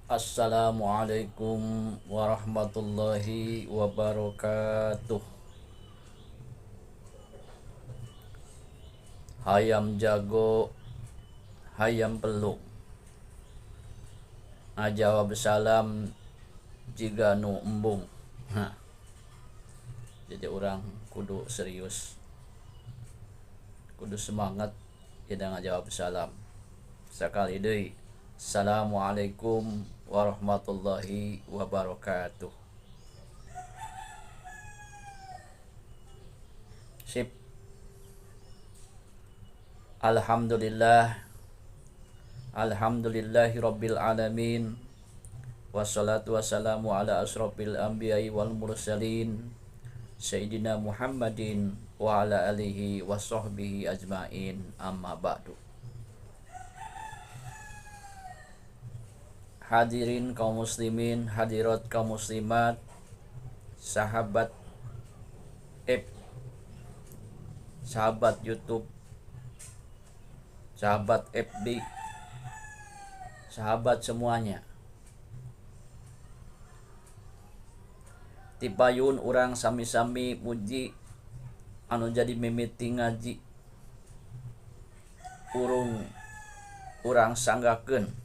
Assalamualaikum warahmatullahi wabarakatuh. Hayam jago, hayam peluk. Ajawab salam jika nu embung. Jadi orang kudu serius, kudu semangat kita ngajawab salam. Sekali deui. Assalamualaikum warahmatullahi wabarakatuh. Sip. Alhamdulillah. Alhamdulillahi rabbil alamin. Wassalatu wassalamu ala asrofil anbiya'i wal mursalin Sayyidina Muhammadin wa ala alihi wa sahbihi ajmain, amma ba'du. Hadirin kaum muslimin, hadirat kaum muslimat, sahabat sahabat YouTube, sahabat FB, sahabat semuanya. Tipayun orang sami-sami muji anu jadi mimiti ngaji. Urang sanggakeun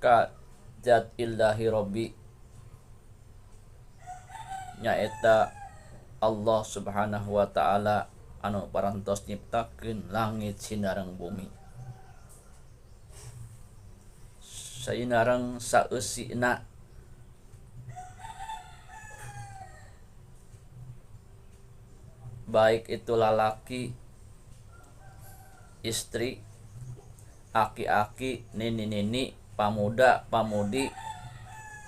ka zat illahi rabbi, nyaeta Allah subhanahu wa ta'ala anu parantos nyiptakeun langit sinareng bumi. Sainareng saeusina baik itu lalaki, istri, aki-aki, nini-nini, pamuda, pamudi,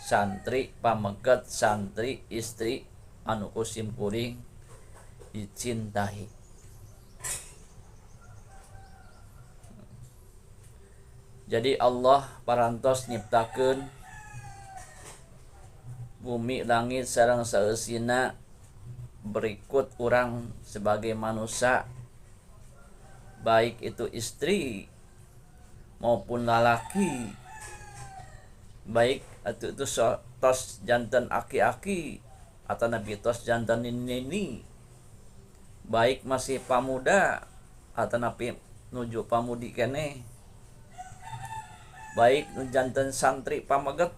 santri, pamegat, santri, istri anu kusim kuring dicintai. Jadi Allah parantos nyiptakeun bumi langit sareng saeusina berikut orang sebagai manusia, baik itu istri maupun lalaki, baik itu tos jantan aki-aki atau nabi tos jantan nini, baik masih pamuda atau nabi nuju pamudi kene, baik jantan santri pamegat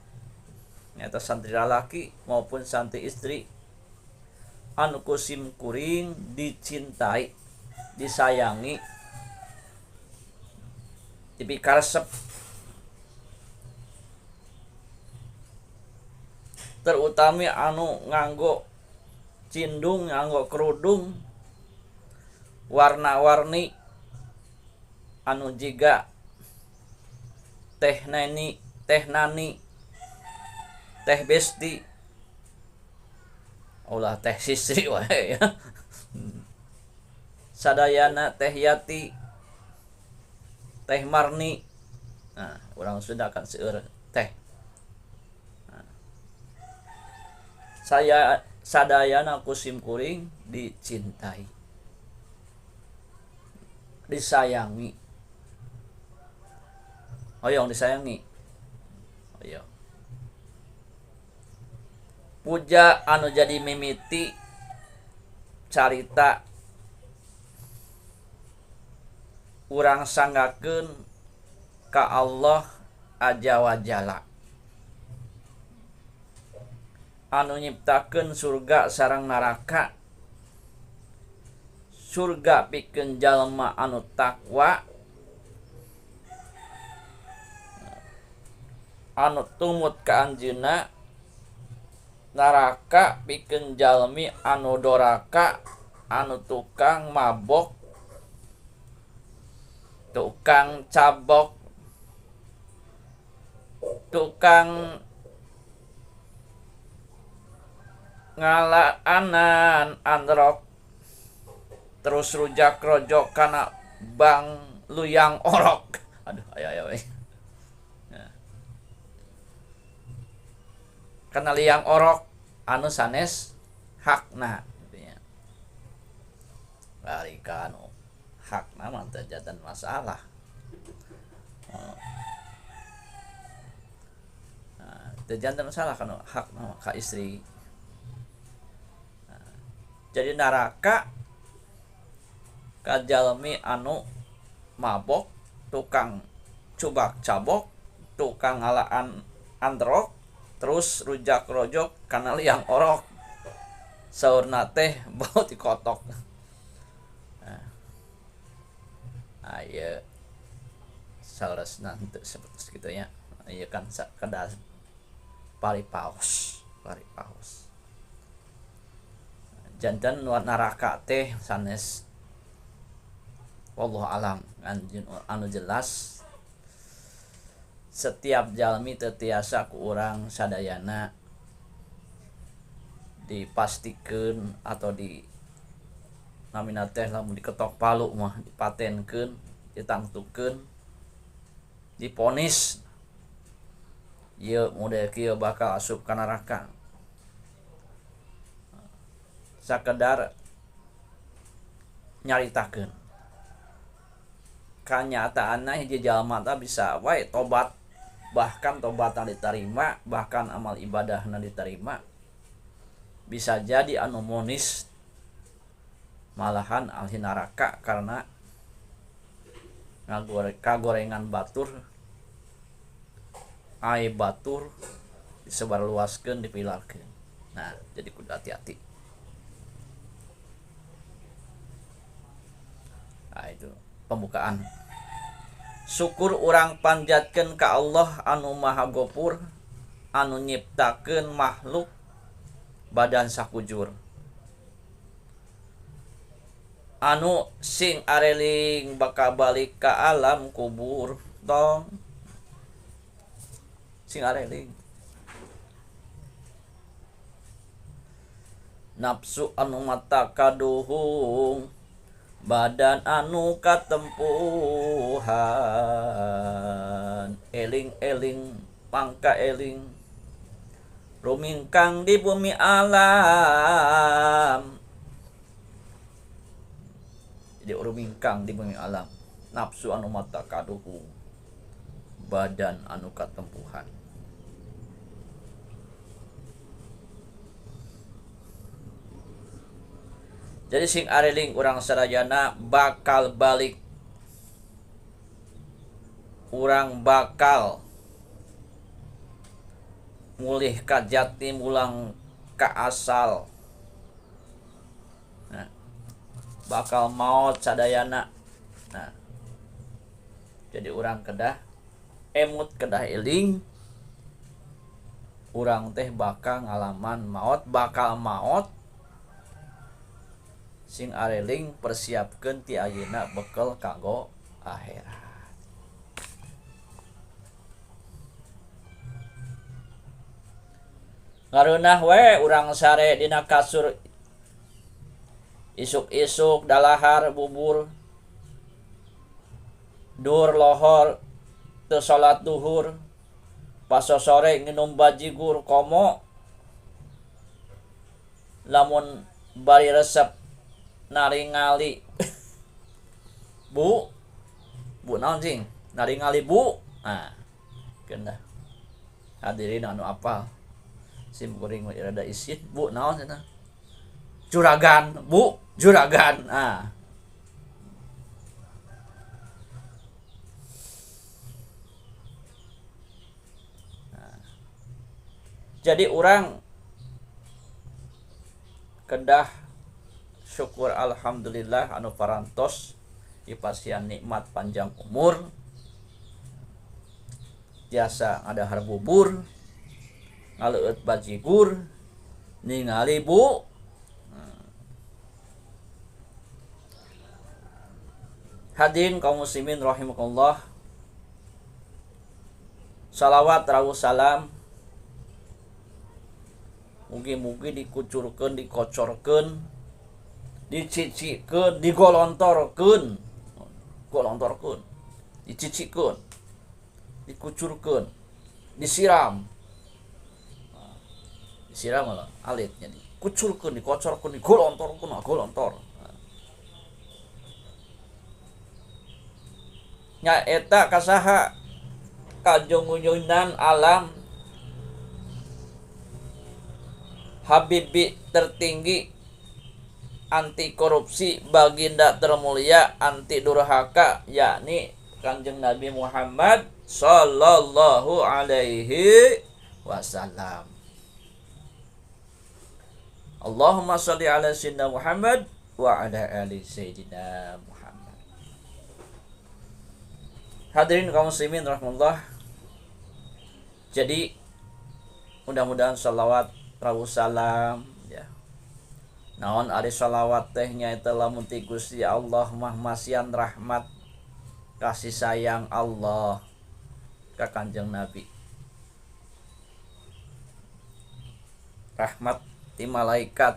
atau santri lalaki maupun santri istri anu kusim kuring dicintai, disayangi, tapi karesep. Terutama anu nganggo cindung, nganggo kerudung warna-warni anu jiga teh nani, teh besti, ulah teh sisri wae ya. Sadayana teh yati, teh marni. Nah, orang Sunda kan seueur teh. Nah, saya sadayana kusim kuring dicintai, disayangi. Hoyong disayangi. Hoyong. Puja anu jadi mimiti carita urang sanggakeun ka Allah Azza wa Jalla anu nyiptakeun surga sareng neraka. Surga pikeun jalma anu takwa, anu tumut ka anjeunna. Neraka pikeun jalmi anu doraka, anu tukang mabok, tukang cabok, tukang ngalaanan androk, terus rujak rojok kana bang luyang orok. Aduh, aya we. Kana liang orok anu sanes hakna gitu. Bari ka anu hakna mah teu jadan masalah. teu janten salah kana hak ka istri. Jadi neraka ka jalmi anu mabok, tukang cubak cabok, tukang ngalaan androk, terus rujak rojok kana liang orok, saurna teh bau dikotok. Aya saresna henteu sapertos kitu nya. Ieu kan kada paripaos. Janten neraka teh sanes wallahu alam anu jelas setiap jalmi teu tiasa ku urang sadayana dipastikeun atau di namina teh lamun diketok palu mah dipatenkeun, ditangtukeun, diponis ieu model kieu bakal asup ka neraka. Sakedar nyaritakeun kanyataanna hiji jalma teh bisa wae tobat, bahkan tobatna diterima, bahkan amal ibadahna diterima, bisa jadi anu monis malahan ahli neraka karena kagorengan batur, ai batur disebarluaskeun, dipilarkeun. Nah, jadi kudu hati-hati. Nah, itu pembukaan. Syukur urang panjatkeun ka Allah anu Maha Gopur, anu nyiptakeun makhluk badan sakujur, anu sing areling bakal balik ka alam kubur tong, sing areling nafsu anu mata kaduhung, badan anu katempuhan, eling-eling pangka eling rumingkang di bumi alam. Jadi rumingkang di bumi alam, nafsu anu mata kaduhung, badan anu katempuhan. Jadi sing areling urang sadayana bakal balik, urang bakal mulih ka jati, mulang ka asal. Nah, bakal maot sadayana. Nah, jadi urang kedah emut, kedah eling, urang teh bakal ngalaman maot, bakal maot. Sing areling persiapkeun ti ayeuna bekel kanggo akhirat. Ngareunah we urang sare dina kasur isuk-isuk dalahar bubur, dur lohor teu salat duhur, pas sore nginum bajigur komo, lamun bari resep naringali bu naon cing naringali bu. Nah, keun dah hadirin anu apal sim kuring rada isin bu naon cenah juragan bu juragan. Nah, jadi urang kedah syukur alhamdulillah anu parantos dipasian nikmat panjang umur, tiasa ngadahar bubur, ngaleueut bajigur, ningali bu. Hadirin kaum muslimin rahimakumullah, salawat rawuh salam mugi-mugi dikucurkeun, dikocorkeun, dicicikeun, digolontorkeun, dicicikeun, dikucurkeun, disiram. Disiram malah alitnya dikucurkeun, dikocorkeun, digolontor. Nya eta kasaha kajungunyunan alam Habibi tertinggi, anti korupsi, baginda termulia, anti durhaka, yakni Kanjeng Nabi Muhammad sallallahu alaihi wasallam. Allahumma sholli ala sayyidina Muhammad wa ala ali sayyidina Muhammad. Hadirin kaum muslimin rahmatullah. Jadi mudah-mudahan salawat rawu salam ya. Naon ari salawat teh nyaeta lamun ti Gusti Allah mah masian rahmat kasih sayang Allah ka Kanjeng Nabi. Rahmat ti malaikat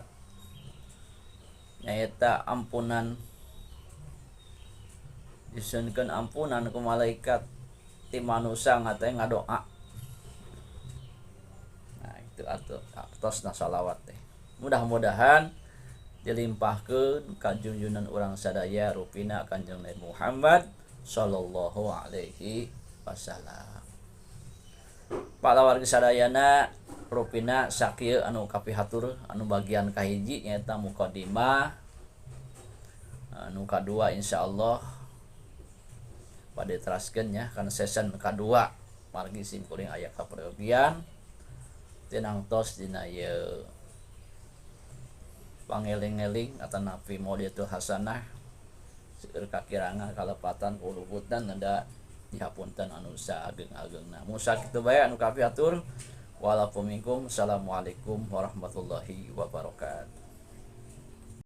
nyaeta ampunan, disunkeun ampunan ku malaikat ti manusia ngateh ngadoa. Nah itu atosna salawat teh. Mudah-mudahan dilimpahkeun ka junjunan urang sadaya rupina Kanjeng Nabi Muhammad sallallahu alaihi wasallam. Pahlawargi sadayana rupina sakieu anu kapihatur anu bagian kahiji nyaeta mukadimah. Anu kadua insyaallah pada teraskeun nya kana season kadua margi simkuring aya kapreogian tinang tos dina ieu pangeling-eling atanapi maulidatul hasanah seueur kakirangan kalepatan kuluputan nanda dihapunten anu saageng-agengna. Musa kitu bae anu kapiatur. Walaupun minkum, assalamualaikum warahmatullahi wabarakatuh.